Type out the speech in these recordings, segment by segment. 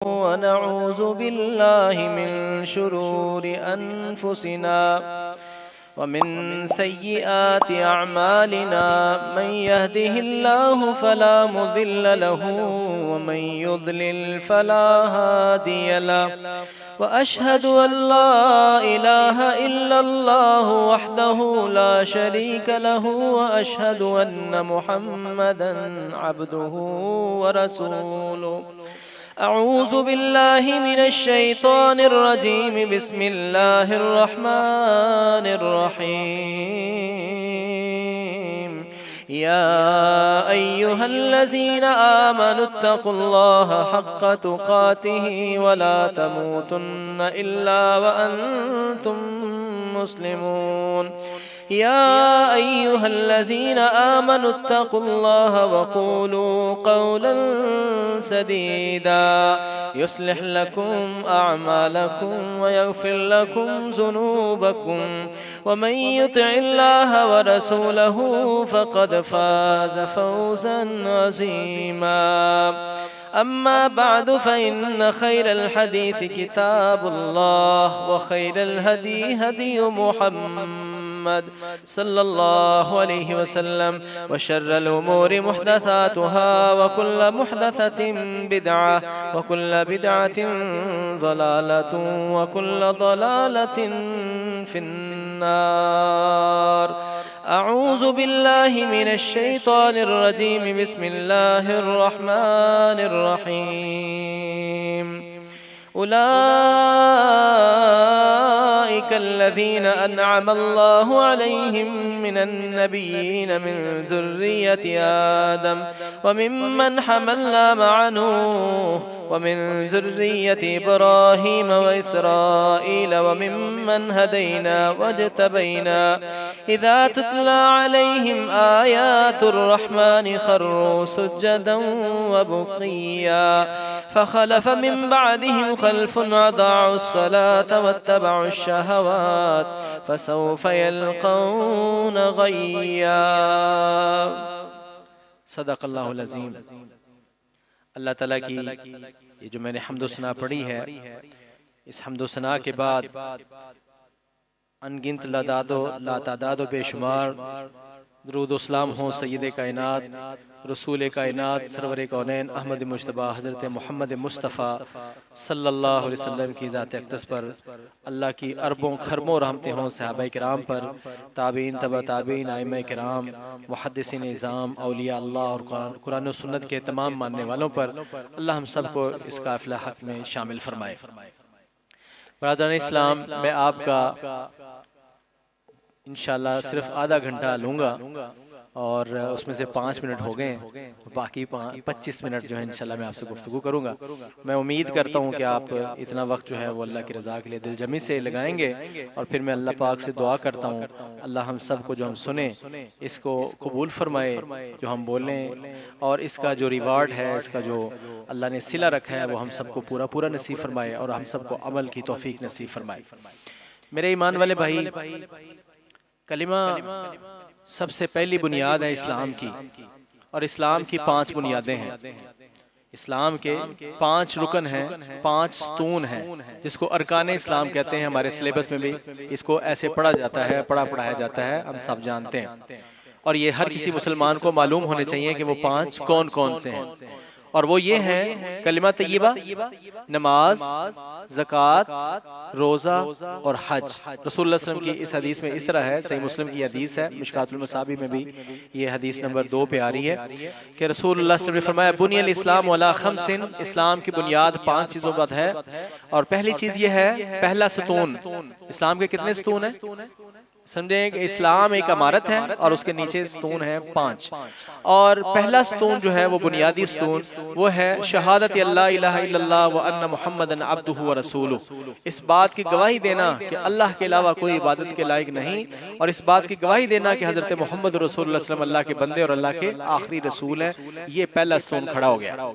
ونعوذ بالله من شرور أنفسنا ومن سيئات أعمالنا من يهده الله فلا مضل له ومن يضلل فلا هادي له وأشهد أن لا إله إلا الله وحده لا شريك له وأشهد أن محمدًا عبده ورسوله أعوذ بالله من الشيطان الرجيم بسم الله الرحمن الرحيم يا أيها الذين آمنوا اتقوا الله حق تقاته ولا تموتن إلا وأنتم مسلمون يا أيها الذين آمنوا اتقوا الله وقولوا قولا سديدا يصلح لكم أعمالكم ويغفر لكم ذنوبكم ومن يطع الله ورسوله فقد فاز فوزا عظيما أما بعد فإن خير الحديث كتاب الله وخير الهدي هدي محمد صلى الله عليه وسلم وشر الأمور محدثاتها وكل محدثة بدعة وكل بدعة ضلالة وكل ضلالة في النار أعوذ بالله من الشيطان الرجيم بسم الله الرحمن الرحيم أولئك الذين أنعم الله عليهم من النبيين من ذرية آدم وممن حملنا مع نوح ومن ذرية إبراهيم وإسرائيل وممن هدينا واجتبينا إذا تتلى عليهم آيات الرحمن خروا سجدا وبقيا فخلف من بعدهم خلف أضاعوا الصلاة واتبعوا الشهوات فسوف يلقون غيا صدق اللہ العظیم۔ اللہ تعالیٰ کی یہ جو میں نے حمد و ثنا پڑھی ہے، اس حمد و ثنا کے بعد انگنت لاتعداد و بے شمار درود و سلام ہوں سید کائنات رسول کائنات سرور کونین احمد مجتبی حضرت محمد مصطفیٰ صلی اللہ علیہ وسلم کی ذات اقدس پر، اللہ کی اربوں خرموں رحمتیں ہوں صحابہ کرام پر، تابعین تبع تابعین ائمہ کرام محدثین اعظام اولیاء اللہ اور قرآن و سنت کے تمام ماننے والوں پر، اللہ ہم سب کو اس قافلہ حق میں شامل فرمائے۔ برادران اسلام، میں آپ کا انشاءاللہ صرف آدھا گھنٹہ لوں گا اور اس میں سے 5 منٹ ہو گئے ہیں، باقی 25 منٹ جو ہے انشاءاللہ میں آپ سے گفتگو کروں گا۔ میں امید کرتا ہوں کہ آپ اتنا وقت جو ہے وہ اللہ کی رضا کے لیے دل جمی سے لگائیں گے، اور پھر میں اللہ پاک سے دعا کرتا ہوں اللہ ہم سب کو جو ہم سنیں اس کو قبول فرمائے، جو ہم بولیں، اور اس کا جو ریوارڈ ہے، اس کا جو اللہ نے صلہ رکھا ہے وہ ہم سب کو پورا پورا نصیب فرمائے اور ہم سب کو عمل کی توفیق نصیب فرمائے۔ میرے ایمان والے بھائی، کلمہ سب سے پہلی بنیاد ہے اسلام کی، اور اسلام کی 5 بنیادیں ہیں۔ اسلام کے 5 رکن ہیں، 5 ستون ہیں، جس کو ارکان اسلام کہتے ہیں۔ ہمارے سلیبس میں بھی اس کو ایسے پڑھا جاتا ہے، پڑھایا جاتا ہے، ہم سب جانتے ہیں، اور یہ ہر کسی مسلمان کو معلوم ہونے چاہیے کہ وہ 5 کون کون سے ہیں، اور وہ یہ ہیں: کلمہ طیبہ، نماز، زکوٰۃ، روزہ اور حج۔ رسول اللہ صلی اللہ علیہ وسلم کی اس حدیث میں اس طرح ہے، صحیح مسلم کی حدیث ہے، مشکوٰۃ المصابیح میں بھی یہ حدیث نمبر 2 پہ آ رہی ہے کہ رسول اللہ صلی اللہ علیہ وسلم نے فرمایا بنی الاسلام علی 5، اسلام کی بنیاد 5 چیزوں پر ہے، اور پہلی چیز یہ ہے، پہلا ستون۔ اسلام کے کتنے ستون ہیں؟ سمجھیں کہ اسلام ایک عمارت ہے اور اس کے نیچے ستون ہیں 5، اور پہلا ستون جو ہے وہ بنیادی ستون وہ ہے شہادت اللہ الہ الا اللہ وان محمدً عبدہ ورسولہ، اس بات کی گواہی دینا کہ اللہ کے علاوہ کوئی عبادت کے لائق نہیں، اور اس بات کی گواہی دینا کہ حضرت محمد رسول اللہ صلی اللہ علیہ وسلم اللہ کے بندے اور اللہ کے آخری رسول ہیں۔ یہ پہلا ستون کھڑا ہو گیا۔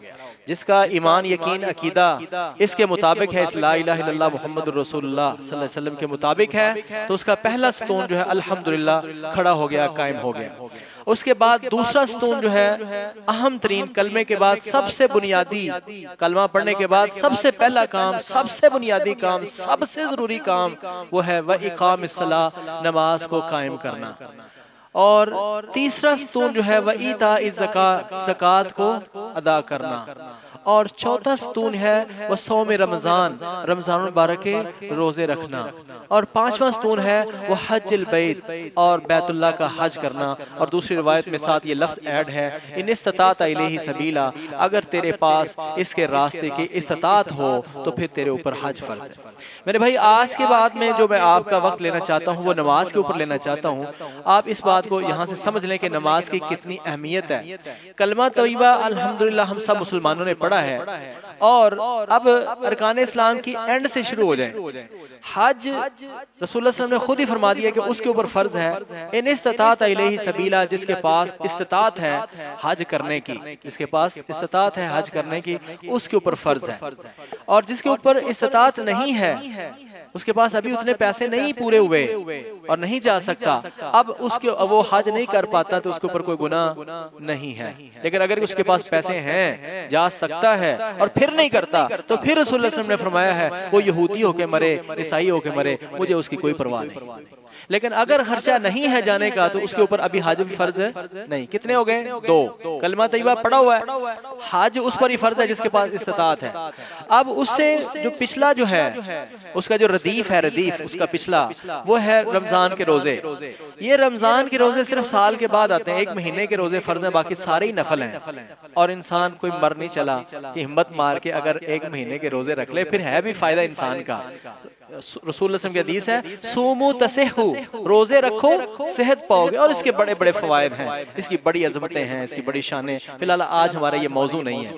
جس کا ایمان، یقین، عقیدہ اس کے مطابق ہے، اس لا الہ الا اللہ محمد رسول اللہ صلی اللہ علیہ وسلم کے مطابق ہے، تو اس کا پہلا ستون ستون جو ہے الحمدللہ کھڑا ہو گیا، قائم ہو گیا۔ اس کے بعد دوسرا ستون جو ہے اہم ترین، کلمے کے بعد سب سے بنیادی، کلمہ پڑھنے کے بعد سب سے پہلا کام، سب سے بنیادی کام، سب سے ضروری کام وہ ہے وَإِقَامِ الصَّلَاةِ، نماز کو قائم کرنا۔ اور تیسرا ستون جو ہے وَإِيتَاءِ الزَّكَاةِ، زکوٰۃ کو ادا کرنا۔ اور چوتھا ستون ہے وہ صوم رمضان، رمضان المبارک کے روزے رکھنا۔ اور پانچواں ستون ہے وہ حج البیت، اور بیت اللہ کا حج کرنا۔ اور دوسری روایت میں ساتھ یہ لفظ ایڈ ہے ان استطاعت الیہ سبیلا، اگر تیرے پاس اس کے راستے کی استطاعت ہو تو پھر تیرے اوپر حج فرض ہے۔ میرے بھائی آج کے بعد میں جو میں آپ کا وقت لینا چاہتا ہوں وہ نماز کے اوپر لینا چاہتا ہوں۔ آپ اس بات کو یہاں سے سمجھ لیں کہ نماز کی کتنی اہمیت ہے۔ کلمہ طیبہ الحمدللہ ہم سب مسلمانوں نے پڑھا ہے، اور اب ارکان اسلام کی اینڈ سے شروع ہو جائیں۔ حج رسول اللہ صلی اللہ علیہ وسلم نے خود ہی فرما دیا کہ اس کے اوپر فرض ہے ان استطاعت الیہ سبیلا، جس کے پاس استطاعت ہے حج کرنے کی، جس کے پاس استطاعت ہے حج کرنے کی اس کے اوپر فرض ہے۔ اور جس کے اوپر استطاعت نہیں ہے، اس کے پاس ابھی اتنے پیسے نہیں پورے ہوئے اور نہیں جا سکتا، اب اس کے وہ حج نہیں کر پاتا تو اس کے اوپر کوئی گناہ نہیں ہے۔ لیکن اگر اس کے پاس پیسے ہیں، جا سکتا ہے اور پھر نہیں کرتا، تو پھر رسول اللہ صلی اللہ علیہ وسلم نے فرمایا ہے وہ یہودی ہو کے مرے، عیسائی ہو کے مرے، مجھے اس کی کوئی پرواہ نہیں۔ لیکن اگر خرچہ نہیں ہے جانے کا تو اس کے اوپر ابھی حج بھی فرض نہیں۔ کتنے ہو گئے؟ دو۔ کلمہ طیبہ پڑھا ہوا ہے، حج اس پر ہی فرض ہے جس کے پاس استطاعت ہے۔ اب اس سے جو پچھلا جو ہے، اس کا جو ردیف ہے، ردیف اس کا پچھلا، وہ ہے رمضان کے روزے۔ یہ رمضان کے روزے صرف سال کے بعد آتے ہیں، ایک مہینے کے روزے فرض ہیں، باقی سارے ہی نفل ہیں۔ اور انسان کوئی مر نہیں چلا کہ ہمت مار کے اگر ایک مہینے کے روزے رکھ لے، پھر ہے بھی فائدہ انسان کا۔ رسول اللہ صلی اللہ علیہ وسلم کی حدیث ہے سومو تسحو، روزے رکھو صحت پاؤ گے، اور اس کے بڑے بڑے فوائد ہیں، اس کی بڑی عظمتیں ہیں، اس کی بڑی شانیں۔ فی الحال آج ہمارا یہ موضوع نہیں ہے،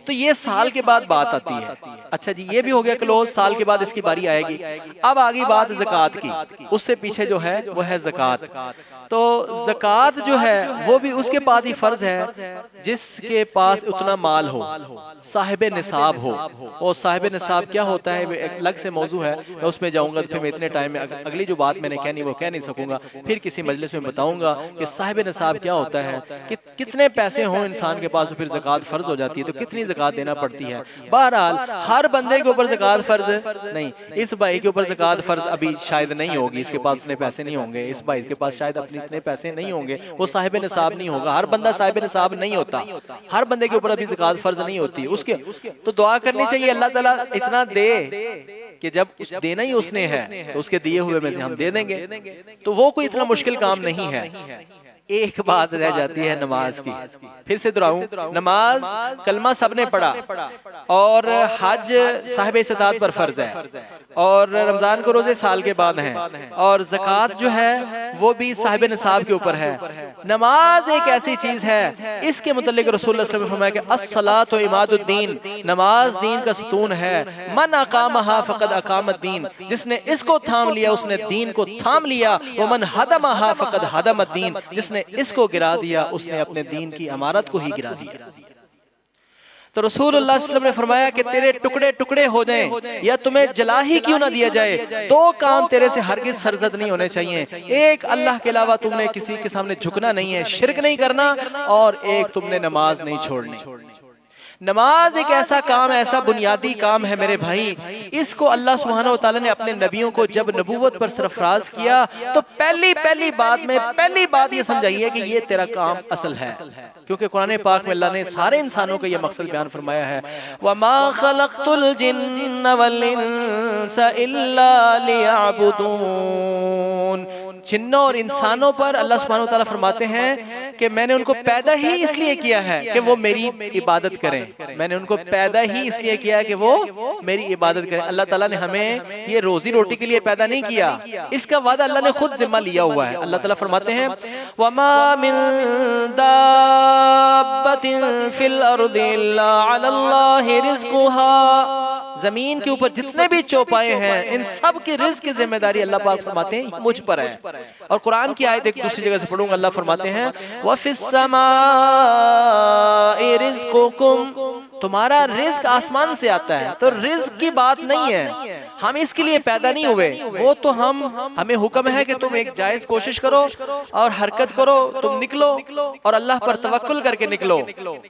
تو یہ سال کے بعد بات آتی ہے۔ اچھا جی، یہ بھی ہو گیا کلوز، سال کے بعد اس کی باری آئے گی۔ اب آگی بات زکوٰۃ کی، اس سے پیچھے جو ہے وہ ہے زکوٰۃ۔ تو زکوٰۃ جو ہے وہ بھی اس کے پاس ہی فرض ہے جس کے پاس اتنا مال ہو، صاحب نصاب ہو۔ اور صاحب نصاب کیا ہوتا ہے ایک الگ سے موضوع ہے، میں اس میں جاؤں گا تو پھر میں اتنے ٹائم میں اگلی جو بات میں نے کہنی وہ کہہ نہیں سکوں گا، پھر کسی مجلس میں بتاؤں گا کہ صاحب نصاب کیا ہوتا ہے، کتنے پیسے ہوں انسان کے پاس پھر زکوٰۃ فرض ہو جاتی ہے، تو کتنی زکوٰۃ دینا پڑتی ہے۔ بہرحال ہر بندے کے اوپر زکوٰۃ فرض نہیں، اس بھائی کے اوپر زکوٰۃ فرض ابھی شاید نہیں ہوگی، اس کے پاس اتنے پیسے نہیں ہوں گے، اس بھائی کے پاس شاید اپنے اتنے پیسے نہیں ہوں گے، وہ صاحب نصاب نہیں ہوگا۔ ہر بندہ صاحب نصاب نہیں ہوتا، ہر بندے کے اوپر ابھی زکوٰۃ فرض نہیں ہوتی۔ اس کے تو دعا کرنی چاہیے اللہ تعالیٰ اتنا دے کہ جب دینا ہی اس نے ہے تو اس کے دیے ہوئے میں سے ہم دے دیں گے، تو وہ کوئی اتنا مشکل کام نہیں ہے۔ ایک بات رہ جاتی ہے نماز کی، پھر سے دہراؤں، نماز کلمہ سب نے پڑھا، اور حج صاحب استطاعت پر فرض ہے، اور رمضان کو روزے سال کے بعد ہیں، اور زکوٰۃ جو ہے وہ بھی صاحب نصاب کے اوپر ہے۔ نماز ایک ایسی چیز ہے، اس کے متعلق رسول اللہ صلی اللہ علیہ وسلم نے فرمایا کہ الصلاۃ عماد الدین، نماز دین کا ستون ہے۔ من اقامها فقد اقام الدین، جس نے اس کو تھام لیا اس نے دین کو تھام لیا۔ ومن ہدمها فقد ہدم الدین، جس نے اس کو گرا دیا اس نے اپنے دین کی عمارت کو ہی گرا دیا۔ تو رسول اللہ صلی اللہ علیہ وسلم نے فرمایا کہ تیرے ٹکڑے ٹکڑے ہو جائیں یا تمہیں جلا ہی کیوں نہ دیا جائے، دو کام تیرے سے ہرگز سرزد نہیں ہونے چاہیے۔ ایک، اللہ کے علاوہ تم نے کسی کے سامنے جھکنا نہیں ہے، شرک نہیں کرنا، اور ایک تم نے نماز نہیں چھوڑنی۔ نماز ایک ایسا کام، ایسا بنیادی کام ہے میرے بھائی، اس کو اللہ سبحانہ وتعالی نے اپنے نبیوں کو جب نبوت پر سرفراز کیا تو پہلی بات یہ سمجھائیے کہ یہ تیرا کام اصل ہے، کیونکہ قرآن پاک میں اللہ نے سارے انسانوں کا یہ مقصد بیان فرمایا ہے وَمَا خَلَقْتُ الْجِنَّ وَالْإِنسَ إِلَّا لِيَعْبُدُونَ۔ جنوں اور انسانوں پر اللہ سبحانہ وتعالی فرماتے ہیں کہ میں نے ان کو پیدا ہی اس لیے کیا ہے کہ وہ میری عبادت کریں، میں نے ان کو پیدا ہی اس لیے کیا ہے کہ وہ میری عبادت کریں۔ اللہ تعالیٰ نے ہمیں یہ روزی روٹی کے لیے پیدا نہیں کیا، اس کا وعدہ اللہ نے خود ذمہ لیا ہوا ہے۔ اللہ تعالیٰ فرماتے ہیں وَمَا مِن دَابَّةٍ فِي الْأَرْضِ إِلَّا عَلَى اللَّهِ رِزْقُهَا، زمین کے اوپر جتنے بھی چوپائے ہیں ان سب کی رزق کی ذمہ داری اللہ پاک فرماتے ہیں مجھ پر ہے۔ اور قرآن کی آیت ایک دوسری جگہ سے پڑھوں گا، اللہ فرماتے ہیں وَفِي السَّمَاءِ رِزْقُكُمْ، تمہارا رزق آسمان سے آتا ہے، تو رزق کی بات نہیں ہے، ہم اس کے لیے پیدا نہیں ہوئے، وہ تو ہمیں حکم ہے کہ تم ایک جائز کوشش کرو اور حرکت کرو، تم نکلو اور اللہ پر توکل کر کے نکلو،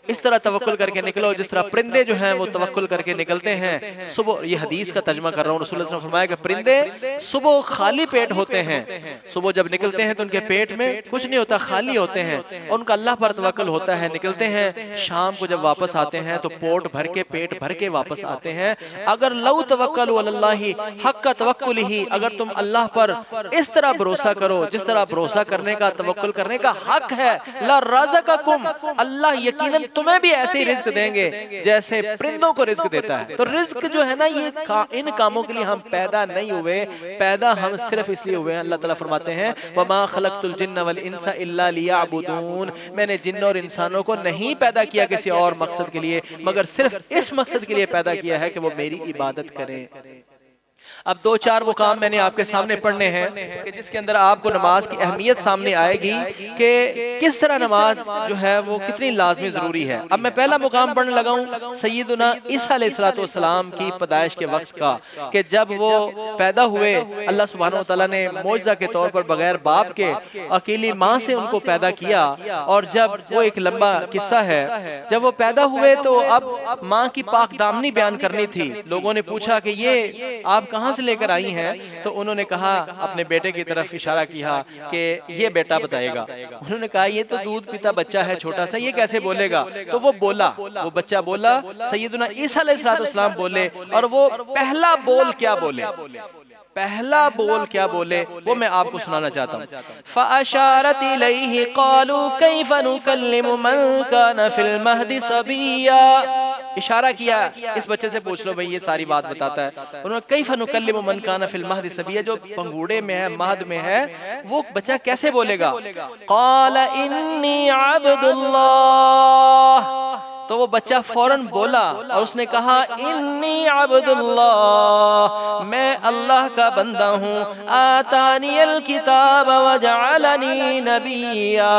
اس طرح توکل کر کے نکلو جس طرح پرندے جو ہیں وہ توکل کر کے نکلتے ہیں صبح۔ یہ حدیث کا ترجمہ کر رہا ہوں، رسول اللہ صلی اللہ علیہ وسلم نے فرمایا کہ پرندے صبح خالی پیٹ ہوتے ہیں، صبح جب نکلتے ہیں تو ان کے پیٹ میں کچھ نہیں ہوتا، خالی ہوتے ہیں، ان کا اللہ پر توکل ہوتا ہے، نکلتے ہیں، شام کو جب واپس آتے ہیں تو پوٹ بھر کے پیٹ بھر کے واپس آتے ہیں۔ اگر لو توکلوا علی اللہ حق توکلہ، اگر تم اللہ پر اس طرح بھروسہ کرو جس طرح بھروسہ کرنے کا، توکل کرنے کا حق ہے، لا رزقکم، اللہ یقیناً تمہیں بھی ایسے ہی رزق دیں گے جیسے پرندوں کو رزق دیتا ہے۔ تو رزق جو ہے نا، یہ ان کاموں کے لیے ہم پیدا نہیں ہوئے، پیدا ہم صرف اس لیے ہوئے ہیں۔ اللہ تعالیٰ فرماتے ہیں وَمَا خَلَقْتُ الْجِنَّ وَالْإِنسَ إِلَّا لِيَعْبُدُونَ، میں نے جن اور انسانوں کو نہیں پیدا کیا کسی اور مقصد کے لیے مگر صرف اس مقصد کے لیے پیدا کیا ہے کہ وہ میری عبادت کریں۔ اب دو چار وہ کام میں نے آپ کے سامنے پڑھنے ہیں کہ جس کے اندر آپ کو نماز کی اہمیت سامنے آئے گی کہ کس طرح نماز جو ہے وہ کتنی لازمی ضروری ہے۔ اب میں پہلا مقام پڑھنے لگا ہوں سیدنا عیسیٰ علیہ السلام کی پیدائش کے وقت کا، کہ جب وہ پیدا ہوئے اللہ سبحانہ وتعالیٰ نے معجزہ کے طور پر بغیر باپ کے اکیلی ماں سے ان کو پیدا کیا، اور جب وہ ایک لمبا قصہ ہے، جب وہ پیدا ہوئے تو اب ماں کی پاک دامنی بیان کرنی تھی۔ لوگوں نے پوچھا کہ یہ آپ کہاں سے لے کر آئی ہیں؟ تو انہوں نے کہا، اپنے بیٹے کی طرف اشارہ کیا کہ یہ بیٹا بتائے گا۔ انہوں نے کہا یہ تو دودھ پیتا بچہ ہے چھوٹا سا، یہ کیسے بولے گا؟ تو وہ بولا، وہ بچہ بولا، سیدنا عیسیٰ علیہ السلام بولے، اور وہ پہلا بول کیا بولے، پہلا بول کیا بولے وہ میں آپ کو سنانا چاہتا ہوں۔ فَأَشَارَتْ إِلَيْهِ قَالُوا كَيْفَ نُكَلِّمُ مَنْ كَانَ فِي الْمَهْدِ صَبِيًّا، اشارہ کیا اس بچے سے پوچھ لو بھئی یہ ساری بات بتاتا ہے۔ انہوں نے كَيْفَ نُكَلِّمُ مَنْ كَانَ فِي الْمَهْدِ صَبِيًّا، جو پنگوڑے میں ہے، مہد میں ہے، وہ بچہ کیسے بولے گا؟ قَالَ إِنِّي عَبْدُ اللَّهِ، تو وہ بچہ فوراً بولا اور اس نے کہا انی عبد اللہ، میں اللہ کا بندہ ہوں، آتانی الکتاب وجعلنی نبیا،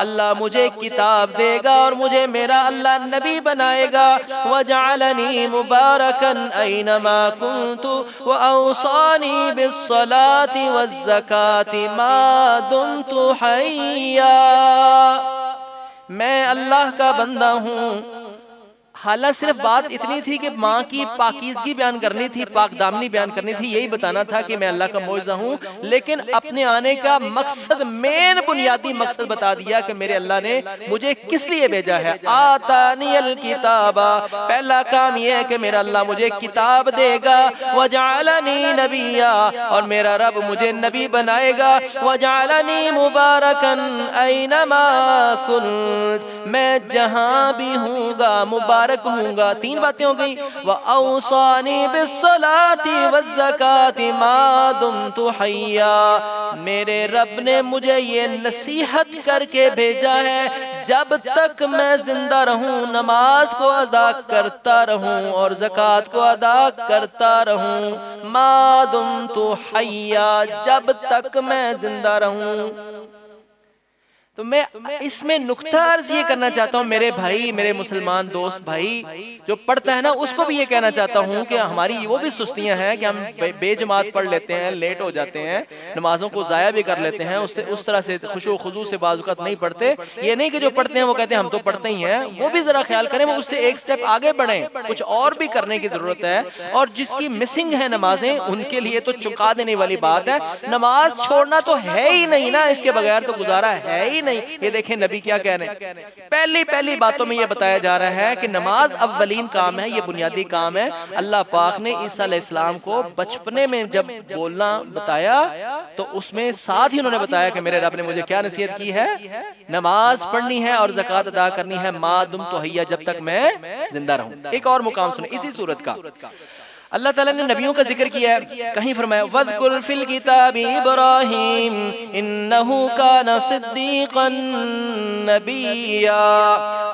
اللہ مجھے کتاب دے گا اور مجھے میرا اللہ نبی بنائے گا، وجعلنی مبارکا اینما کنت واوصانی بالصلاة والزکاة ما دمت حیا، میں اللہ کا بندہ ہوں۔ حالانکہ صرف بات اتنی تھی کہ ماں کی پاکیزگی بیان کرنی تھی، پاک دامنی بیان کرنی تھی، یہی بتانا تھا کہ میں اللہ کا معجزہ ہوں، لیکن اپنے آنے کا مقصد، مین بنیادی مقصد بتا دیا کہ میرے اللہ نے مجھے کس لیے بھیجا ہے۔ آتانی الکتاب، پہلا کام یہ ہے کہ میرا اللہ مجھے کتاب دے گا، وجعلنی نبیا، اور میرا رب مجھے نبی بنائے گا، وجعلنی مبارکا اینما کنت، میں جہاں بھی ہوں گا مبارک ہوں گا۔ تین باتیں ہو گئی، وَأَوْصَانِي بِالصَّلَاةِ وَالزَّكَاةِ مَا دُمْتُ حَيًّا، میرے رب نے مجھے یہ نصیحت کر کے بھیجا ہے جب تک میں زندہ رہوں نماز کو ادا کرتا رہوں اور زکوٰۃ کو ادا کرتا رہوں، مَا دُمْتُ حَيًّا، جب تک میں زندہ رہوں۔ تو میں اس میں نقطہ عرض یہ کرنا چاہتا ہوں میرے بھائی، میرے مسلمان دوست بھائی جو پڑھتا ہے نا، اس کو بھی یہ کہنا چاہتا ہوں کہ ہماری وہ بھی سستیاں ہیں کہ ہم بے جماعت پڑھ لیتے ہیں، لیٹ ہو جاتے ہیں، نمازوں کو ضائع بھی کر لیتے ہیں، اس طرح سے خشوع و خضوع سے بعض اوقات نہیں پڑھتے۔ یہ نہیں کہ جو پڑھتے ہیں وہ کہتے ہیں ہم تو پڑھتے ہی ہیں، وہ بھی ذرا خیال کریں، وہ اس سے ایک سٹیپ آگے بڑھیں، کچھ اور بھی کرنے کی ضرورت ہے۔ اور جس کی مسنگ ہے نمازیں، ان کے لیے تو چکا دینے والی بات ہے، نماز چھوڑنا تو ہے ہی نہیں نا، اس کے بغیر تو گزارا ہے ہی نہیں۔ یہ دیکھیں نبی کیا کہہ رہے ہیں، پہلی باتوں میں یہ بتایا جا رہا ہے کہ نماز اولین کام ہے، یہ بنیادی کام ہے۔ اللہ پاک نے عیسیٰ علیہ السلام کو بچپنے میں جب بولنا بتایا تو اس میں ساتھ ہی انہوں نے بتایا کہ میرے رب نے مجھے کیا نصیحت کی ہے، نماز پڑھنی ہے اور زکوٰۃ ادا کرنی ہے، ما دمت حیا، جب تک میں زندہ رہوں۔ ایک اور مقام سنیں اسی سورت کا، اللہ تعالیٰ نے نبیوں کا ذکر کیا ہے، کہیں فرمایا وَاذْكُرْ فِي الْكِتَابِ إِبْرَاهِيمَ إِنَّهُ كَانَ صِدِّيقًا نَبِيًّا،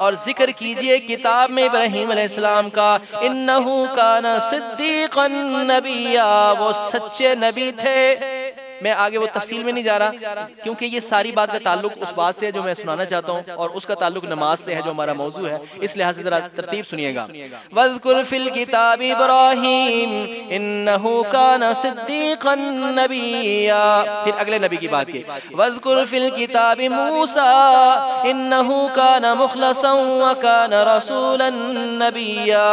اور ذکر کیجئے کتاب میں ابراہیم علیہ السلام کا، إِنَّهُ كَانَ صِدِّيقًا نَبِيًّا، وہ سچے نبی تھے۔ میں آگے وہ تفصیل میں نہیں جا رہا کیونکہ یہ ساری بات کا تعلق اس بات سے ہے جو میں سنانا چاہتا ہوں اور اس کا تعلق نماز سے ہے جو ہمارا موضوع ہے، اس لحاظ سے ذرا ترتیب سنیے گا۔ وَاذْكُرْ فِي الْكِتَابِ إِبْرَاهِيمَ إِنَّهُ كَانَ صِدِّيقًا نَبِيًّا، پھر اگلے نبی کی بات کی۔ وَاذْكُرْ فِي الْكِتَابِ مُوسَىٰ إِنَّهُ كَانَ مُخْلَصًا وَكَانَ رَسُولًا نَبِيًّا،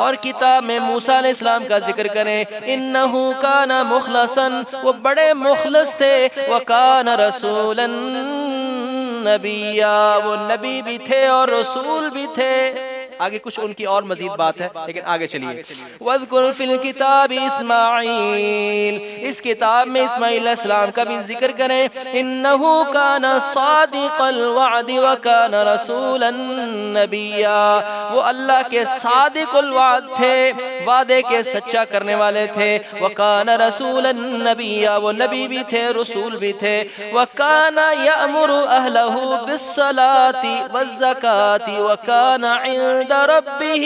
اور کتاب میں موسیٰ علیہ السلام کا ذکر کریں، إِنَّهُ كَانَ مُخْلَصًا، وہ بڑے مخلص تھے، وَكَانَ رَسُولًا نبیّا، وہ نبی بھی تھے اور رسول بھی تھے۔ آگے کچھ ان کی اور مزید بات ہے لیکن آگے چلیے۔ وَاذْكُرْ فِي الْكِتَابِ إِسْمَاعِيلَ، اس کتاب میں اسماعیل علیہ السلام کا بھی ذکر کریں، إِنَّهُ كَانَ صَادِقَ الْوَعْدِ وَكَانَ رَسُولًا نَبِيًّا، وہ اللہ کے صادق الوعد تھے، وعدے کے سچا کرنے والے تھے، وَكَانَ رَسُولًا نَبِيًّا، وہ نبی بھی تھے رسول بھی تھے، وَكَانَ يَأْمُرُ أَهْلَهُ بِالصَّلَاةِ وَالزَّكَاةِ وَكَانَ عِندَ رَبِّهِ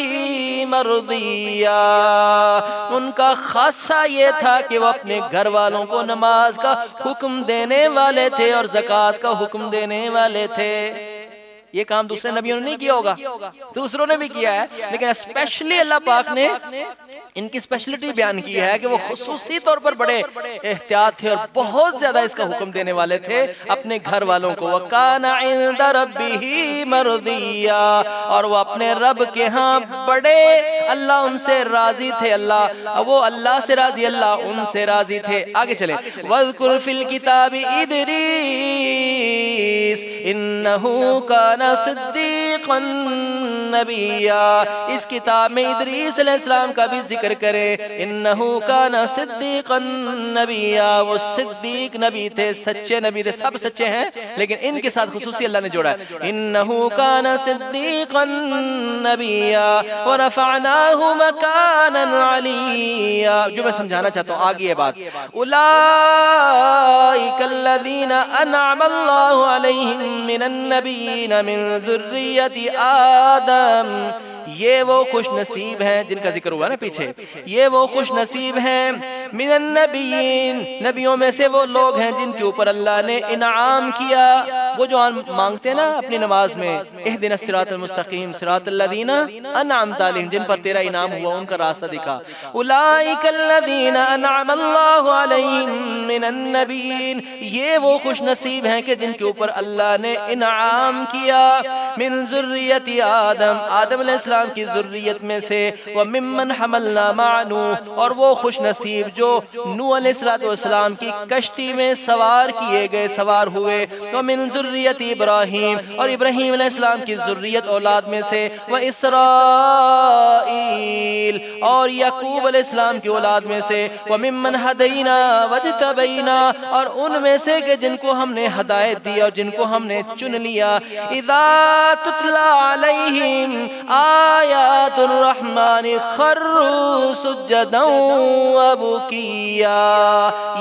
مَرْضِيًّا، ان کا خاصہ یہ تھا کہ وہ اپنے گھر والوں کو نماز کا حکم دینے والے تھے اور زکوٰۃ کا حکم دینے والے تھے۔ یہ کام دوسرے نبیوں نے نہیں کیا ہوگا، دوسروں نے بھی کیا ہے، لیکن اسپیشلی اللہ پاک نے ان کی اسپیشلٹی بیان کی ہے کہ وہ خصوصی طور پر بڑے احتیاط تھے اور بہت زیادہ اس کا حکم دینے والے تھے اپنے گھر والوں کو۔ وَكَانَ عِندَ رَبِّهِ مَرْضِيًّا، اور وہ اپنے رب کے ہاں بڑے، اللہ ان سے راضی تھے، وہ اللہ سے راضی، اللہ ان سے راضی تھے۔ آگے چلیں۔ وَاذْكُرْ فِي الْكِتَابِ إِدْرِيسَ إِنَّهُ كَانَ صدیقا نبیّا، اس کتاب میں ادریس علیہ السلام کا بھی ذکر کرے، انہو کان صدیقا نبیّا، وہ صدیق نبی تھے، سچے نبی تھے، سب سچے ہیں لیکن ان کے ساتھ خصوصی اللہ نے جوڑا ہے، انہو کان صدیقا نبیّا ورفعناہ مکانا علیّا، جو میں سمجھانا چاہتا ہوں آگے یہ بات، اولئک الذین انعم اللہ علیہم من النبیین من ذریت آدم، یہ وہ خوش نصیب ہیں جن کا ذکر ہوا نا پیچھے، یہ وہ خوش نصیب ہیں من النبیین، نبیوں میں سے وہ لوگ ہیں جن کے اوپر اللہ نے انعام کیا، وہ جو مانگتے ہیں نا اپنی نماز میں اہدنا الصراط المستقیم صراط الذین انعمت علیہم، جن پر تیرا انعام ہوا ان کا راستہ دکھا، اولئک الذین انعم اللہ علیہم من النبیین، یہ وہ خوش نصیب ہیں کہ جن کے اوپر اللہ نے انعام کیا، من ذریت آدم، آدم علیہ السلام کی ذریت میں سے، وممن حملنا مع نوح، اور وہ خوش نصیب جو نوح علیہ السلام کی کشتی میں سوار کیے گئے، سوار ہوئے، ومن ذریت ابراہیم، اور ابراہیم علیہ السلام کی ذریت اولاد میں سے، واسرائیل، اور یعقوب علیہ السلام کی اولاد میں سے، وممن ہدینا واجتبینا، اور ان میں سے کہ جن کو ہم نے ہدایت دی اور جن کو ہم نے چن لیا، اذا تتلا علیہم آیات الرحمن خروا سجدا وبکیا،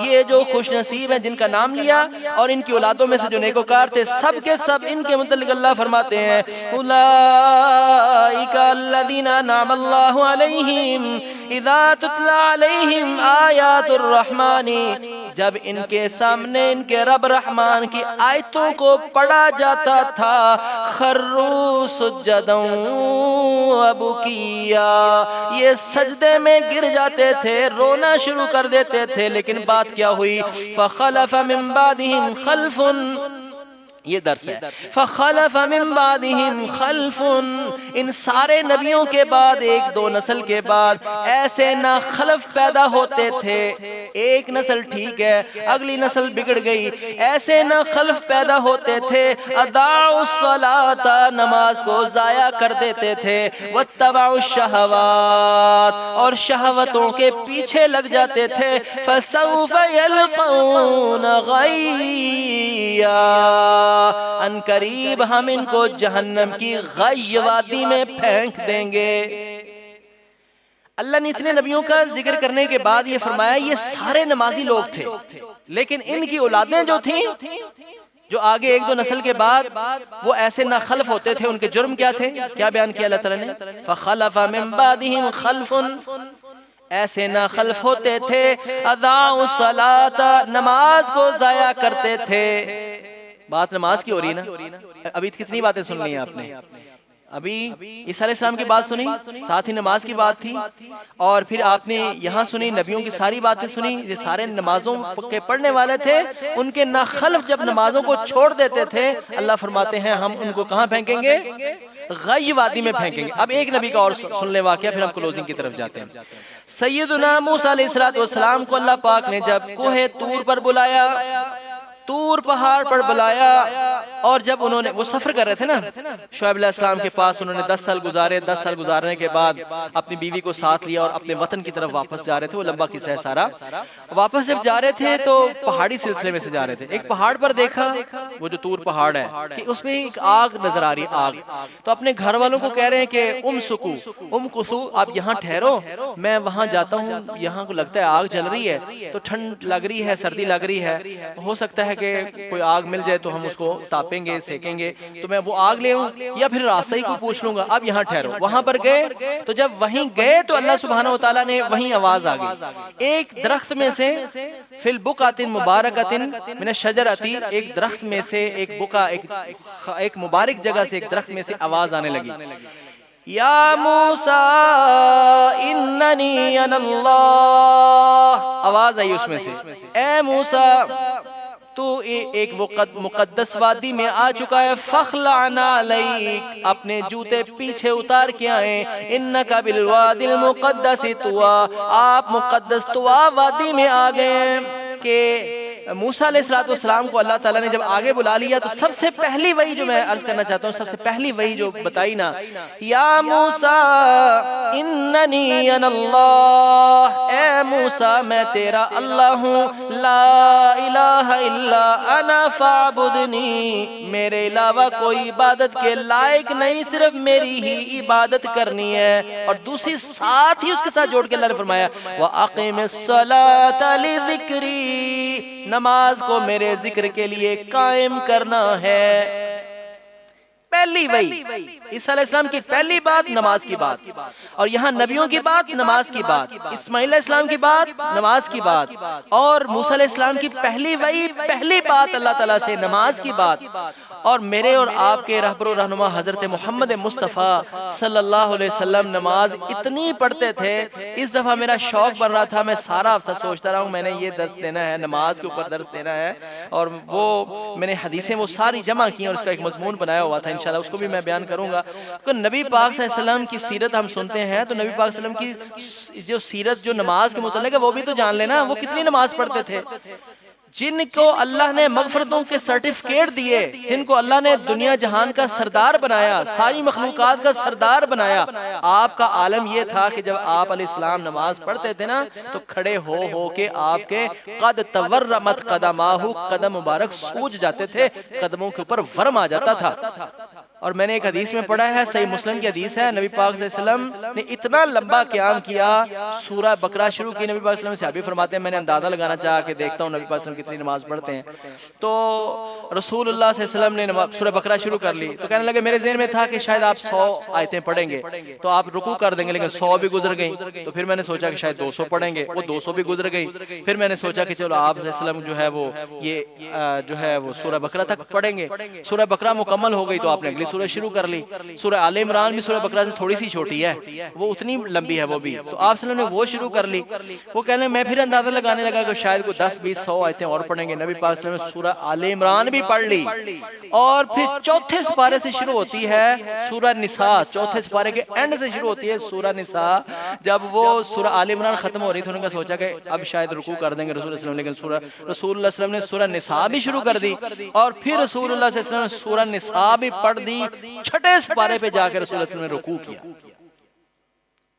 یہ جو خوش نصیب ہیں جن کا نام لیا اور ان کی اولادوں میں سے جو نیکوکار تھے، سب کے سب ان کے متعلق اللہ فرماتے ہیں، اولئک الذین انعم اللہ علیہم اذا تتلا علیہم آیات الرحمن، جب ان کے سامنے ان کے رب رحمان کی آیتوں کو پڑھا جاتا تھا، خروا سجدا وبکیا، یہ سجدے میں گر جاتے تھے، رونا شروع کر دیتے تھے، لیکن بات کیا ہوئی، فخلف من بعدہم خلف، یہ درس ہے، فخلف من بعدہم خلف، ان سارے نبیوں کے بعد ایک دو نسل کے بعد ایسے نہ خلف پیدا ہوتے تھے، ایک نسل ٹھیک ہے اگلی نسل بگڑ گئی، ایسے نہ خلف پیدا ہوتے تھے، اضاعوا الصلاۃ، نماز کو ضائع کر دیتے تھے، واتبعوا الشہوات، اور شہوتوں کے پیچھے لگ جاتے تھے، فسوف یلقون غیا، ان قریب ہم ان کو جہنم کی غی وادی میں پھینک دیں گے۔ اللہ نے اتنے نبیوں کا ذکر کرنے کے بعد یہ فرمایا یہ سارے نمازی لوگ تھے، لیکن ان کی اولادیں جو تھیں، جو آگے ایک دو نسل کے بعد وہ ایسے نہ خلف ہوتے تھے، ان کے جرم کیا تھے، کیا بیان کیا اللہ تعالیٰ نے، فخلف من بعدہم خلف، ایسے نہ خلف ہوتے تھے، اضاعوا الصلاۃ، نماز کو ضائع کرتے تھے. بات نماز کی ہو رہی ہے نا. ابھی کتنی باتیں سن لی ہیں آپ نے؟ ابھی عیسیٰ علیہ السلام کی بات سنی، ساتھ ہی نماز کی بات تھی، اور پھر آپ نے یہاں سنی نبیوں کی ساری باتیں سنی. یہ سارے نمازوں کے پڑھنے والے تھے، ان کے ناخلف جب نمازوں کو چھوڑ دیتے تھے، اللہ فرماتے ہیں ہم ان کو کہاں پھینکیں گے؟ غی وادی میں پھینکیں گے. اب ایک نبی کا اور سن لے واقعہ، پھر ہم کلوزنگ کی طرف جاتے ہیں. سیدنا موسیٰ علیہ السلام کو اللہ پاک نے جب کوہ طور پر بلایا، طور پہاڑ پر بلایا، اور جب انہوں نے وہ سفر کر رہے تھے نا شعیب علیہ السلام کے پاس، انہوں نے 10 سال گزارے. 10 سال گزارنے کے بعد اپنی بیوی کو ساتھ لیا اور اپنے وطن کی طرف واپس جا رہے تھے. وہ لمبا قصہ ہے سارا. واپس جب جا رہے تھے تو پہاڑی سلسلے میں سے جا رہے تھے. ایک پہاڑ پر دیکھا، وہ جو طور پہاڑ ہے، کہ اس میں ایک آگ نظر آ رہی ہے، آگ. تو اپنے گھر والوں کو کہہ رہے ہیں کہ امکثو، آپ یہاں ٹھہرو، میں وہاں جاتا ہوں. یہاں کو لگتا ہے آگ جل رہی ہے، تو ٹھنڈ لگ رہی ہے، سردی لگ رہی ہے، ہو سکتا ہے کہ کوئی آگ مل جائے تو ہم اس کو تاپیں گے، سیکیں گے، تو میں وہ آگ لے آؤں یا پھر راستہ ہی کو پوچھ لوں گا. آپ یہاں ٹھہرو. وہاں پر گئے، تو جب وہیں گئے تو اللہ سبحانہ وتعالیٰ نے وہیں آواز آ گئی. ایک درخت میں سے، فی البقعۃ مبارکۃ من الشجرۃ، ایک درخت میں سے، ایک بقع، ایک مبارک جگہ سے، ایک درخت میں سے آواز آنے لگی. یا موسیٰ اننی انا اللہ، آواز آئی اس میں سے، اے موسیٰ تو ایک مقدس وادی میں آ چکا ہے. فخلع نعلیک، اپنے جوتے پیچھے اتار کے آئیں. انک بالوادی المقدس طویٰ، آپ مقدس طویٰ وادی میں آ گئے. کہ موسیٰ علیہ السلام کو اللہ تعالیٰ نے جب آگے بلا لیا تو سب سے پہلی وحی جو میں عرض کرنا چاہتا ہوں، سب سے پہلی وحی جو بتائی نا، یا موسیٰ اننی انا اللہ، اے موسیٰ میں تیرا اللہ ہوں. لا الہ الا انا فاعبدنی، میرے علاوہ کوئی عبادت کے لائق نہیں، صرف میری ہی عبادت کرنی ہے. اور دوسری ساتھ ہی اس کے ساتھ جوڑ کے اللہ نے فرمایا وَأَقِمِ الصَّلَاةَ لِذِكْرِي، نماز کو میرے ذکر کے لیے قائم کرنا ہے. پہلی وحی عیسیٰ علیہ السلام کی پہلی بات نماز کی بات، اور یہاں نبیوں کی بات نماز کی بات، اسماعیل علیہ السلام کی بات نماز کی بات، اور موسیٰ علیہ السلام کی پہلی وحی پہلی بات اللہ تعالیٰ سے نماز کی بات. اور میرے اور آپ کے رہبر و رہنما حضرت محمد مصطفیٰ صلی اللہ علیہ وسلم نماز اتنی پڑھتے تھے. اس دفعہ میرا شوق بن رہا تھا، میں سارا ہفتہ سوچتا رہا ہوں میں نے یہ درس دینا ہے، نماز کے اوپر درس دینا ہے، اور وہ میں نے حدیثیں وہ ساری جمع کی اور اس کا ایک مضمون بنایا ہوا تھا. انشاءاللہ اس کو بھی میں بیان کروں گا. کہ نبی پاک صلی اللہ علیہ وسلم کی سیرت ہم سنتے ہیں تو نبی پاک صلی اللہ علیہ وسلم کی جو سیرت جو نماز کے متعلق ہے وہ بھی تو جان لینا. وہ کتنی نماز پڑھتے تھے، جن کو اللہ نے مغفرتوں کے سرٹیفکیٹ دیے، جن کو اللہ نے دنیا جہان کا سردار بنایا، ساری مخلوقات کا سردار بنایا. آپ کا عالم یہ تھا کہ جب آپ علیہ السلام نماز پڑھتے تھے نا تو کھڑے ہو کے آپ کے قد تورمت قدماہ، قدم مبارک سوج جاتے تھے، قدموں کے اوپر ورم آ جاتا تھا. اور میں نے ایک حدیث میں پڑھا ہے، صحیح مسلم کی حدیث ہے، نبی پاک صلی اللہ علیہ وسلم نے اتنا لمبا قیام کیا، سورہ بقرہ شروع کی. نبی پاک صلی اللہ علیہ وسلم صحابی فرماتے ہیں میں نے اندازہ لگانا چاہا کہ دیکھتا ہوں نبی پاک صلی اللہ علیہ وسلم کتنی نماز پڑھتے ہیں. تو رسول اللہ صلی اللہ علیہ وسلم نے سورہ بقرہ شروع کر لی تو کہنے لگے میرے ذہن میں تھا کہ شاید آپ 100 آیتیں پڑھیں گے تو آپ رکوع کر دیں گے، لیکن 100 بھی گزر گئیں. تو پھر میں نے سوچا کہ شاید 200 پڑھیں گے، وہ 200 بھی گزر گئی. پھر میں نے سوچا کہ چلو آپ صلی اللہ علیہ وسلم جو ہے وہ یہ جو ہے وہ سورہ بقرہ تک پڑھیں گے. سورہ بقرہ مکمل ہو گئی تو آپ نے اگلی سورہ شروع کر لی. سورہ آل عمران بھی سورہ بقرہ سے تھوڑی سی چھوٹی ہے، وہ اتنی لمبی ہے وہ بھی، تو آپ صلی اللہ علیہ وسلم نے وہ شروع کر لی. وہ کہنے میں پھر اندازہ لگانے لگا کہ شاید کوئی 10 20 100 آیتیں اور پڑھیں گے. نبی پاک صلی اللہ علیہ وسلم نے سورہ آل عمران بھی پڑھ لی، اور پھر چوتھے سپارے سے شروع ہوتی ہے سورہ نساء. چوتھے سپارے کے اینڈ سے شروع ہوتی ہے سورہ نساء. جب وہ سورہ آل عمران ختم ہو رہی تھی انہوں نے سوچا کہ اب شاید رکوع کر دیں گے رسول اللہ صلی اللہ علیہ وسلم، لیکن رسول اللہ صلی اللہ علیہ وسلم نے سورہ نساء بھی شروع کر دی، اور پھر رسول اللہ صلی اللہ علیہ وسلم نے سورہ نساء بھی پڑھ دی. چھٹے سپارے پہ جا کے رسول اللہ صلی اللہ علیہ وسلم نے رکوع کیا.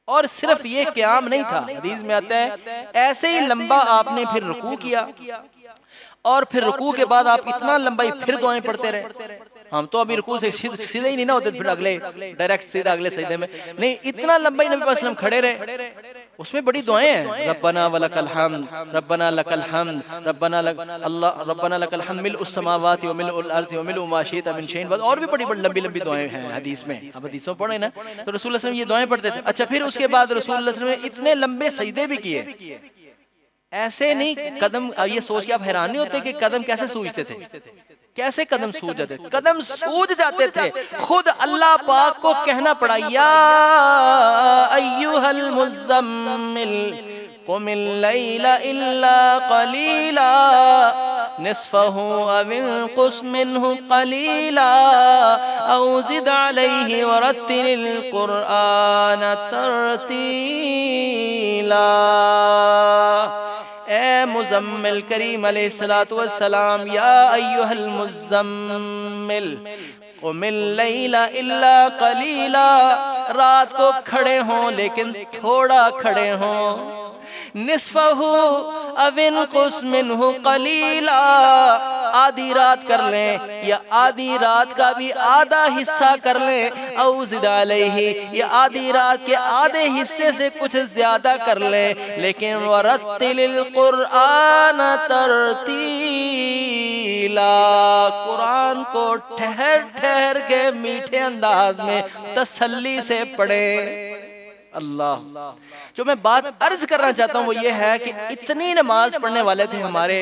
اور صرف یہ قیام نہیں تھا، حدیث میں آتا ہے ایسے ہی لمبا آپ نے پھر رکوع کیا، اور پھر رکوع کے بعد آپ اتنا لمبا ہی پھر دعائیں پڑھتے رہے. ہم تو ابھی رکوع سے سیدھے ہی نہیں نہ ہوتے، پھر اگلے ڈائریکٹ سیدھا اگلے سجدے میں نہیں، اتنا لمبا ہی نبی صلی اللہ علیہ وسلم کھڑے رہے. اس میں بڑی دعائیں ہیں، ربنا ولک الحمد، ربنا لک الحمد، ربنا لک الحمد ملء السماوات وملء الارض وملء ما شئت من شیء، اور بھی بڑی لمبی لمبی دعائیں ہیں حدیث میں، اب حدیثوں پڑھیں نا تو رسول اللہ صلی اللہ علیہ وسلم یہ دعائیں پڑھتے تھے۔ اچھا پھر اس کے بعد رسول اللہ صلی اللہ علیہ وسلم نے اتنے لمبے سجدے بھی کیے، ایسے نہیں قدم، یہ سوچ کے آپ حیران نہیں ہوتے کہ قدم کیسے سوجتے تھے، کیسے قدم سوج جاتے تھے؟ قدم سوج جاتے تھے، خود اللہ پاک کو کہنا پڑا یا ایھا المزمل قم اللیل الا قلیلا نصفہ او انقص منہ قلیلا او زد علیہ ورتل القرآن ترتیلا۔ اے مزمل کریم علیہ السلام، یا ایھا المزمل قم اللیل الا قلیلا، رات کو کھڑے ہوں لیکن تھوڑا کھڑے ہوں، نصفہ او انقص منہ قلیلا، آدھی رات کر لیں یا آدھی رات کا بھی آدھا حصہ کر لیں، او زد علیہ یا آدھی رات کے آدھے حصے سے کچھ زیادہ کر لیں، لیکن ورتل القرآن ترتیلا، قرآن کو ٹھہر ٹھہر کے میٹھے انداز میں تسلی سے پڑھیں۔ اللہ، جو میں بات عرض کرنا چاہتا ہوں وہ یہ ہے کہ اتنی نماز پڑھنے والے تھے ہمارے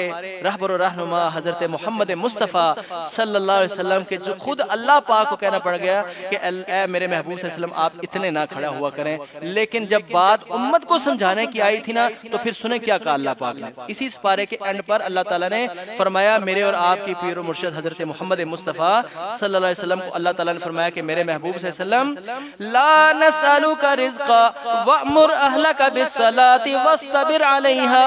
رہبر و رہنما حضرت محمد مصطفیٰ صلی اللہ علیہ وسلم کے، جو خود اللہ پاک کو کہنا پڑ گیا کہ اے میرے محبوب صلی اللہ علیہ وسلم آپ اتنے نہ کھڑا ہوا کریں، لیکن جب بات امت کو سمجھانے کی آئی تھی نا تو پھر سنیں کیا کہا اللہ پاک نے۔ اسی سپارے کے اینڈ پر اللہ تعالیٰ نے فرمایا، میرے اور آپ کی پیر و مرشد حضرت محمد مصطفیٰ صلی اللہ علیہ وسلم کو اللہ تعالیٰ نے فرمایا کہ میرے محبوب صلی اللہ علیہ وسلم لا نسألک رزقا وَأْمُرْ أَهْلَكَ بِالصَّلَاةِ وَاسْتَبِرْ عَلَيْهَا،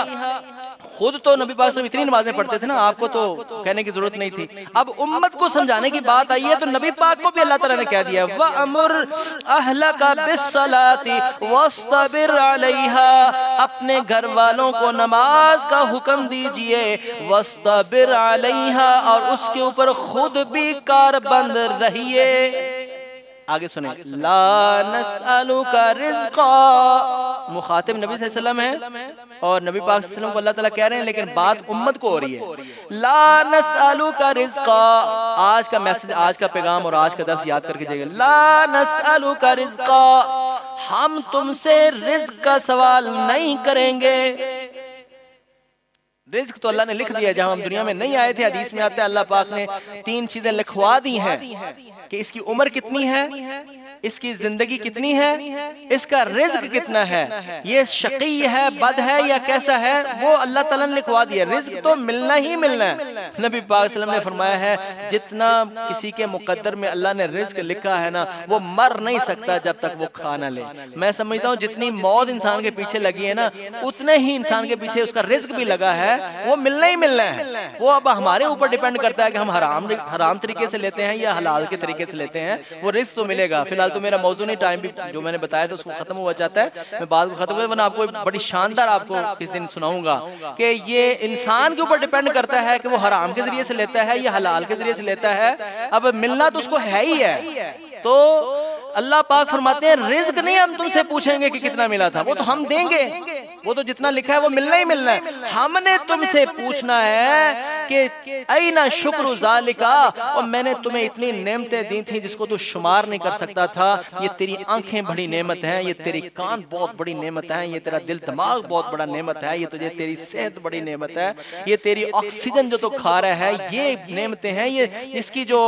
خود تو نبی پاک صلی اللہ علیہ وسلم اتنی نمازیں پڑھتے تھے نا، آپ کو تو کہنے کی ضرورت نہیں تھی، اب امت کو سمجھانے کی بات آئی ہے تو نبی پاک کو بھی اللہ تعالیٰ نے کہہ دیا وَأْمُرْ أَهْلَكَ بِالصَّلَاةِ وَاسْتَبِرْ عَلَيْهَا، اپنے گھر والوں کو نماز کا حکم دیجئے، وَاسْتَبِرْ عَلَيْهَا، اور اس کے اوپر خود بھی کاربند رہیے۔ آگے سنیں، لا نسألک رزقا، مخاطب نبی صلی اللہ علیہ وسلم ہے اور نبی پاک صلی اللہ علیہ وسلم کو اللہ تعالیٰ کہہ رہے ہیں، لیکن بات امت کو ہو رہی ہے۔ لا نسألک رزقا، آج کا میسج، آج کا پیغام اور آج کا درس یاد کر کے جائے گا، لا نسألک رزقا، ہم تم سے رزق کا سوال نہیں کریں گے۔ رزق تو اللہ نے لکھ دیا، جہاں ہم دنیا میں نہیں آئے تھے حدیث میں آتا ہے اللہ پاک نے 3 چیزیں لکھوا دی ہیں کہ اس کی عمر کتنی ہے، اس کی زندگی کتنی ہے، اس کا رزق کتنا ہے، یہ شقی ہے، بد ہے یا کیسا ہے، وہ اللہ تعالیٰ نے لکھوا دیا۔ رزق تو ملنا ہی ملنا ہے۔ نبی پاک صلی اللہ علیہ وسلم نے فرمایا ہے جتنا کسی کے مقدر میں اللہ نے رزق لکھا ہے نا وہ مر نہیں سکتا جب تک وہ کھا نہ لے۔ میں سمجھتا ہوں جتنی موت انسان کے پیچھے لگی ہے نا اتنے ہی انسان کے پیچھے اس کا رزق بھی لگا ہے، وہ ملنا ہی ملنا ہے۔ وہ اب ہمارے اوپر ڈیپینڈ کرتا ہے کہ ہم حرام طریقے سے لیتے ہیں یا حلال کے طریقے سے لیتے ہیں، وہ رزق تو ملے گا۔ فی الحال تو میرا موضوع نہیں، ٹائم بھی جو میں نے بتایا تو اس کو ختم ہوا چاہتا ہے، میں بات کو ختم کروں، ورنہ آپ کو بڑی شاندار آپ کو کس دن سناؤں گا کہ یہ انسان کے اوپر ڈیپینڈ کرتا ہے کہ وہ حرام کے ذریعے سے لیتا ہے یا حلال کے ذریعے سے لیتا ہے۔ اب ملنا تو اس کو ہے ہی ہے، تو اللہ پاک فرماتے ہیں رزق نہیں ہم تم سے پوچھیں گے کہ کتنا ملا تھا، وہ تو ہم دیں گے، وہ تو جتنا لکھا ہے وہ ملنا ہی ملنا ہے۔ ہم نے تم سے پوچھنا ہے کہ اینا شکر ذالکا، اور میں نے تمہیں اتنی نعمتیں دی تھیں جس کو تو شمار نہیں کر سکتا تھا۔ یہ تیری آنکھیں بڑی نعمت ہیں، یہ تیری کان بہت بڑی نعمت ہیں، یہ تیرا دل دماغ بہت بڑا نعمت ہے، یہ تجھے تیری صحت بڑی نعمت ہے، یہ تیری آکسیجن جو تو کھا رہا ہے یہ نعمتیں ہیں، یہ اس کی جو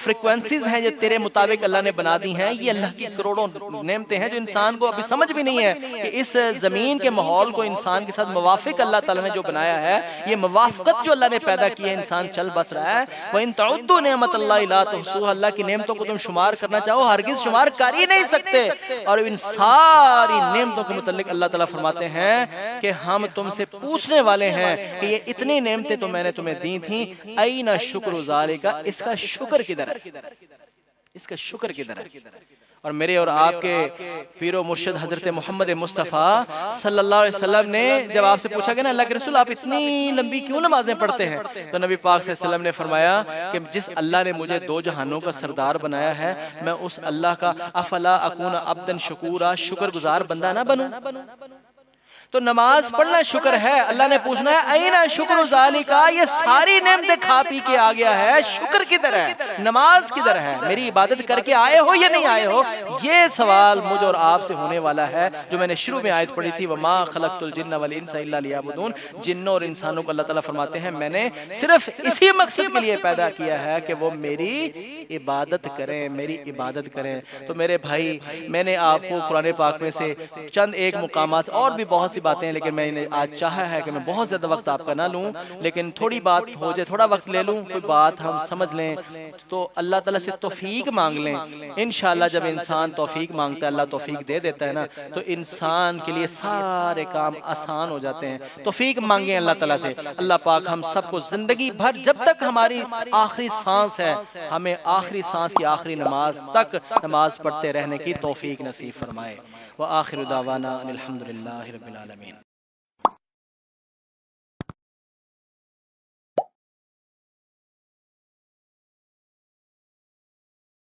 فریکوینسیز ہیں یہ تیرے مطابق اللہ نے بنا دی ہیں، یہ اللہ کی کروڑوں نعمتیں ہیں جو انسان کو ابھی سمجھ بھی نہیں ہے کہ اس زمین کے ماحول کو انسان کے ساتھ موافق اللہ تعالیٰ نے جو بنایا ہے، یہ موافقت جو اللہ نے پیدا کی ہے، انسان چل بس رہا ہے۔ وَإِن تَعُدُّوا نِعْمَتَ اللَّهِ لَا تُحْصُوهَا، اللہ کی نعمتوں کو تم شمار کرنا چاہو ہرگز شمار کر ہی نہیں سکتے۔ اور ان ساری نعمتوں کے متعلق اللہ تعالیٰ فرماتے ہیں کہ ہم تم سے پوچھنے والے ہیں کہ یہ اتنی نعمتیں تو میں نے تمہیں دی تھیں، اینا شکر ذالکا، اس کا شکر کدھر ہے، اس کا شکر کدھر ہے۔ اور میرے اور آپ کے پیر و مرشد حضرت محمد مصطفیٰ صلی اللہ علیہ وسلم نے جب آپ سے پوچھا کہ نا اللہ کے رسول آپ اتنی لمبی کیوں نمازیں پڑھتے ہیں، تو نبی پاک صلی اللہ علیہ وسلم نے فرمایا کہ جس اللہ نے مجھے 2 جہانوں کا سردار بنایا ہے، میں اس اللہ کا افلا اکون عبدا شکورا، شکر گزار بندہ نہ بنوں۔ تو نماز پڑھنا شکر ہے. اللہ نے پوچھنا ہے اینا شکر ذالکا، یہ ساری نعمتیں کھا پی کے آ گیا ہے، شکر کدھر ہے، نماز کدھر ہے، میری عبادت کر کے آئے ہو یا نہیں آئے ہو؟ یہ سوال مجھ اور آپ سے ہونے والا ہے، جو میں نے شروع میں آیت پڑھی تھی وما خلقت الجن والانس الا لیعبدون. جنوں اور انسانوں کو اللہ تعالیٰ فرماتے ہیں میں نے صرف اسی مقصد کے لیے پیدا کیا ہے کہ وہ میری عبادت کریں، میری عبادت کریں. تو میرے بھائی، میں نے آپ کو قرآن پاک میں سے چند ایک مقامات، اور بھی بہت سی باتیں ہیں لیکن میں نے آج چاہا ہے کہ میں بہت زیادہ وقت آپ کا نہ لوں، لیکن تھوڑی بات ہو جائے، تھوڑا وقت لے لوں، کوئی بات ہم سمجھ لیں، تو اللہ تعالیٰ سے توفیق مانگ لیں. انشاءاللہ جب انسان توفیق مانگتا ہے اللہ توفیق دے دیتا ہے نا، تو انسان کے لیے سارے کام آسان ہو جاتے ہیں. توفیق مانگیں اللہ تعالیٰ سے. اللہ پاک ہم سب کو زندگی بھر جب تک ہماری آخری سانس ہے، ہمیں آخری سانس کی آخری نماز تک نماز پڑھتے رہنے کی توفیق نصیب فرمائے. وآخر دعوانا ان الحمدللہ رب العالمین.